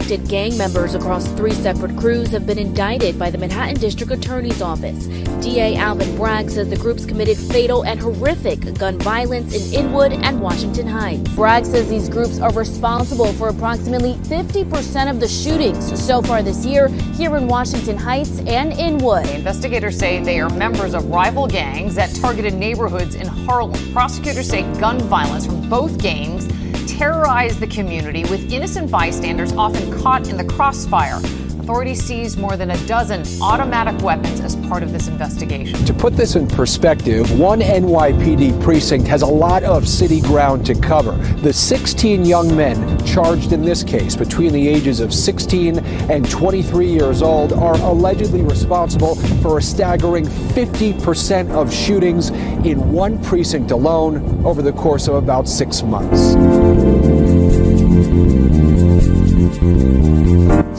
suspected gang members across 3 separate crews have been indicted by the Manhattan District Attorney's Office. DA Alvin Bragg says the groups committed fatal and horrific gun violence in Inwood and Washington Heights. Bragg says these groups are responsible for approximately 50% of the shootings so far this year here in Washington Heights and Inwood. Investigators say they are members of rival gangs that targeted neighborhoods in Harlem. Prosecutors say gun violence from both gangs terrorized the community, with innocent bystanders often caught in the crossfire. Authorities seized more than a dozen automatic weapons as part of this investigation. To put this in perspective, one NYPD precinct has a lot of city ground to cover. The 16 young men charged in this case, between the ages of 16 and 23 years old, are allegedly responsible for a staggering 50% of shootings in one precinct alone over the course of about 6 months.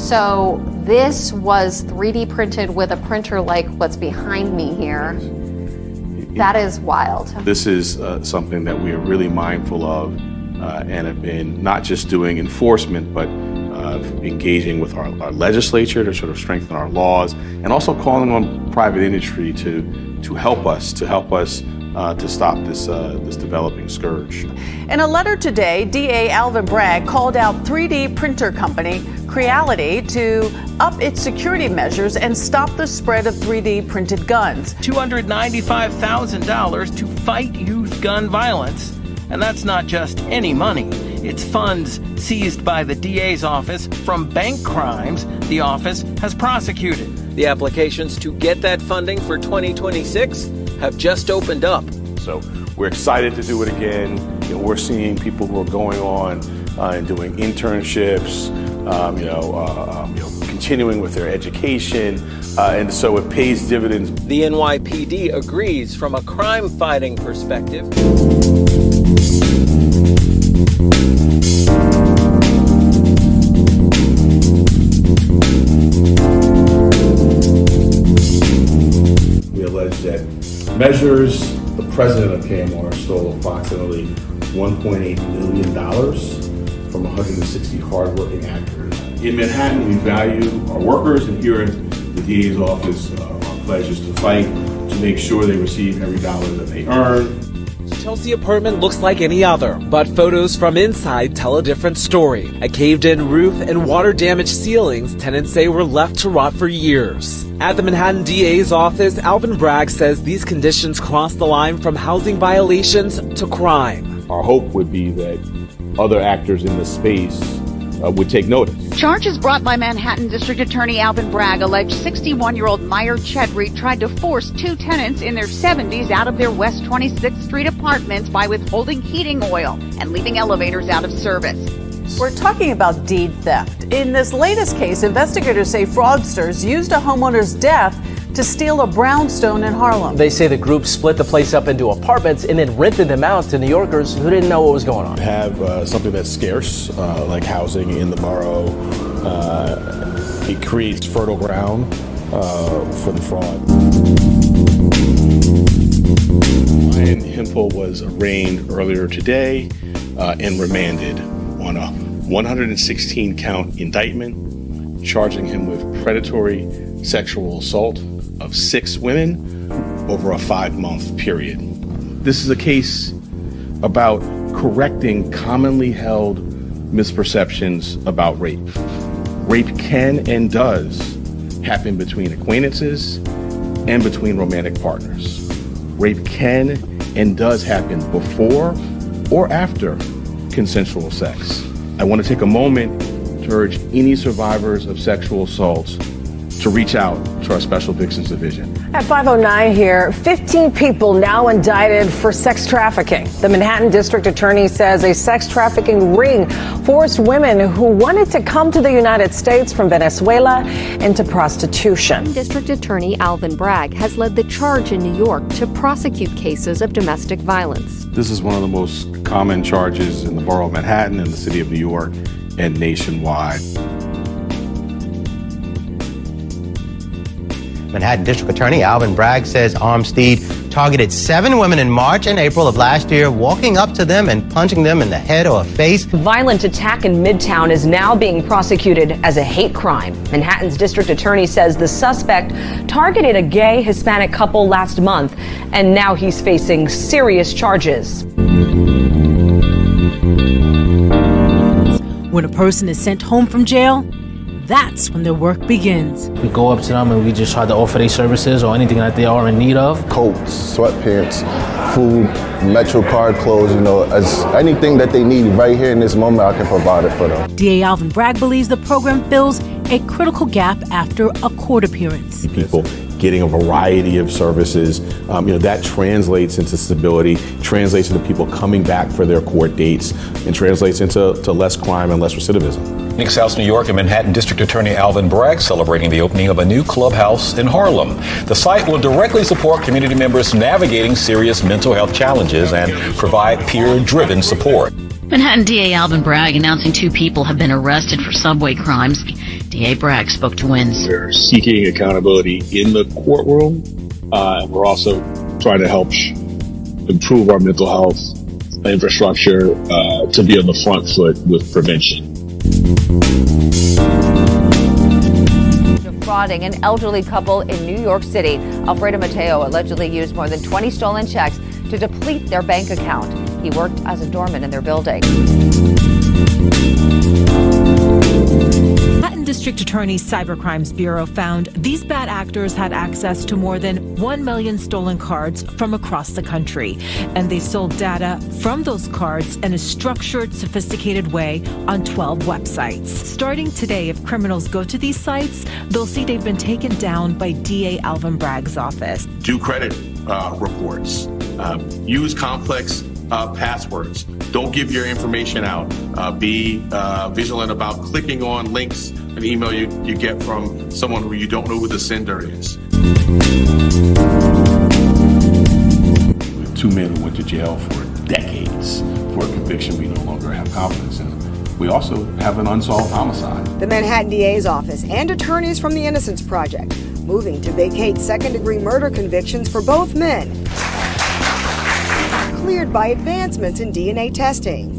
So this was 3D printed with a printer like what's behind me here. That is wild. This is something that we are really mindful of and have been not just doing enforcement, but engaging with our legislature to sort of strengthen our laws, and also calling on private industry to help us to stop this developing scourge. In a letter today, DA Alvin Bragg called out 3D printer company Creality to up its security measures and stop the spread of 3D printed guns. $295,000 to fight youth gun violence. And that's not just any money. It's funds seized by the DA's office from bank crimes the office has prosecuted. The applications to get that funding for 2026 have just opened up. So we're excited to do it again. We're seeing people who are going on and doing internships, continuing with their education, and so it pays dividends. The NYPD agrees from a crime-fighting perspective. We allege that measures the president of KMR stole approximately $1.8 million from 160 hardworking actors. In Manhattan, we value our workers, and here at the DA's office, our pledge is to fight to make sure they receive every dollar that they earn. Chelsea apartment looks like any other, but photos from inside tell a different story. A caved-in roof and water-damaged ceilings, tenants say were left to rot for years. At the Manhattan DA's office, Alvin Bragg says these conditions cross the line from housing violations to crime. Our hope would be that other actors in the space would take notice. Charges brought by Manhattan District Attorney Alvin Bragg allege 61-year-old Meyer Chedry tried to force 2 tenants in their 70s out of their West 26th Street apartments by withholding heating oil and leaving elevators out of service. We're talking about deed theft. In this latest case, investigators say fraudsters used a homeowner's death to steal a brownstone in Harlem. They say the group split the place up into apartments and then rented them out to New Yorkers who didn't know what was going on. Have something that's scarce, like housing in the borough. It creates fertile ground for the fraud. Ryan Hempel was arraigned earlier today and remanded on a 116-count indictment, charging him with predatory sexual assault of 6 women over a 5-month period. This is a case about correcting commonly held misperceptions about rape. Rape can and does happen between acquaintances and between romantic partners. Rape can and does happen before or after consensual sex. I want to take a moment to urge any survivors of sexual assaults to reach out to our Special Victims Division. At 5:09 here, 15 people now indicted for sex trafficking. The Manhattan District Attorney says a sex trafficking ring forced women who wanted to come to the United States from Venezuela into prostitution. District Attorney Alvin Bragg has led the charge in New York to prosecute cases of domestic violence. This is one of the most common charges in the borough of Manhattan, in the city of New York, and nationwide. Manhattan District Attorney Alvin Bragg says Armstead targeted 7 women in March and April of last year, walking up to them and punching them in the head or face. The violent attack in Midtown is now being prosecuted as a hate crime. Manhattan's district attorney says the suspect targeted a gay Hispanic couple last month, and now he's facing serious charges. When a person is sent home from jail, that's when their work begins. We go up to them and we just try to offer their services or anything that they are in need of. Coats, sweatpants, food, Metro card clothes, as anything that they need right here in this moment, I can provide it for them. DA Alvin Bragg believes the program fills a critical gap after a court appearance. People getting a variety of services, that translates into stability, translates into people coming back for their court dates, and translates into less crime and less recidivism. Phoenix, South New York, and Manhattan District Attorney Alvin Bragg celebrating the opening of a new clubhouse in Harlem. The site will directly support community members navigating serious mental health challenges and provide peer-driven support. Manhattan DA Alvin Bragg announcing 2 people have been arrested for subway crimes. DA Bragg spoke to WINS. We're seeking accountability in the courtroom. We're also trying to help improve our mental health infrastructure to be on the front foot with prevention. Defrauding an elderly couple in New York City. Alfredo Mateo allegedly used more than 20 stolen checks to deplete their bank account. He worked as a doorman in their building. Manhattan District Attorney's Cybercrimes Bureau found these bad actors had access to more than 1 million stolen cards from across the country. And they sold data from those cards in a structured, sophisticated way on 12 websites. Starting today, if criminals go to these sites, they'll see they've been taken down by DA Alvin Bragg's office. Do credit reports. Use complex passwords. Don't give your information out. Be vigilant about clicking on links, an email you get from someone who you don't know who the sender is. 2 men who went to jail for decades for a conviction we no longer have confidence in. We also have an unsolved homicide. The Manhattan DA's office and attorneys from the Innocence Project moving to vacate second-degree murder convictions for both men, cleared by advancements in DNA testing.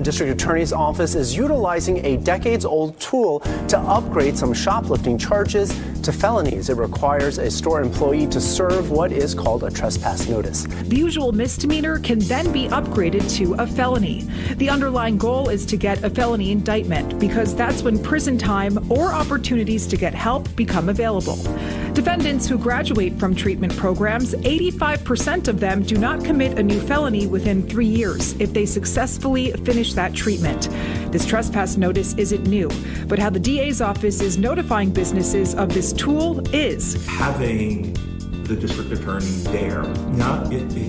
District Attorney's Office is utilizing a decades-old tool to upgrade some shoplifting charges to felonies. It requires a store employee to serve what is called a trespass notice. The usual misdemeanor can then be upgraded to a felony. The underlying goal is to get a felony indictment because that's when prison time or opportunities to get help become available. Defendants who graduate from treatment programs, 85% of them do not commit a new felony within 3 years if they successfully finish that treatment. This trespass notice isn't new, but how the DA's office is notifying businesses of this tool is. Having the district attorney there,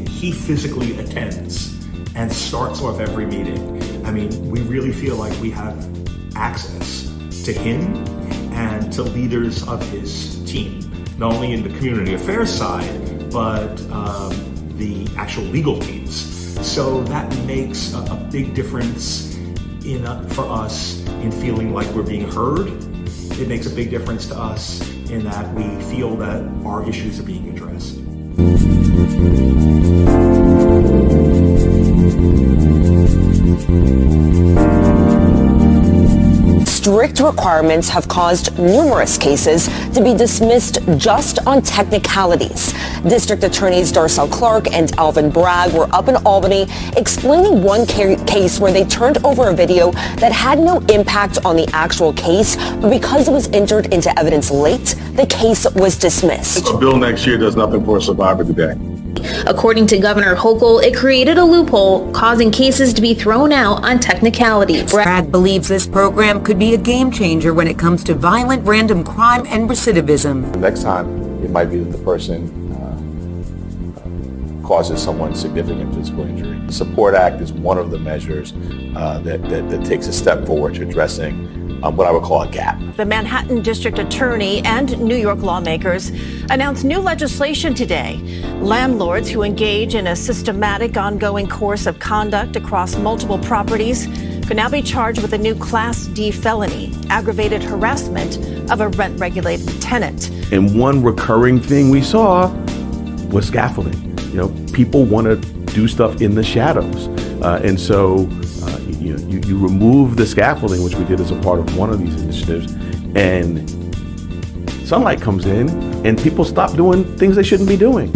he physically attends and starts off every meeting. I mean, we really feel like we have access to him and to leaders of his team, not only in the community affairs side, but the actual legal teams. So that makes a big difference for us in feeling like we're being heard. It makes a big difference to us in that we feel that our issues are being addressed. Strict requirements have caused numerous cases to be dismissed just on technicalities. District Attorneys Darcel Clark and Alvin Bragg were up in Albany explaining one case where they turned over a video that had no impact on the actual case, but because it was entered into evidence late, the case was dismissed. A bill next year does nothing for a survivor today. According to Governor Hochul, it created a loophole, causing cases to be thrown out on technicalities. Bragg believes this program could be a game changer when it comes to violent random crime and recidivism. Next time, it might be that the person causes someone significant physical injury. The Support Act is one of the measures that takes a step forward to addressing what I would call a gap. The Manhattan District Attorney and New York lawmakers announced new legislation today. Landlords who engage in a systematic, ongoing course of conduct across multiple properties could now be charged with a new Class D felony, aggravated harassment of a rent-regulated tenant. And one recurring thing we saw was scaffolding. People want to do stuff in the shadows. And so you remove the scaffolding, which we did as a part of one of these initiatives, and sunlight comes in and people stop doing things they shouldn't be doing.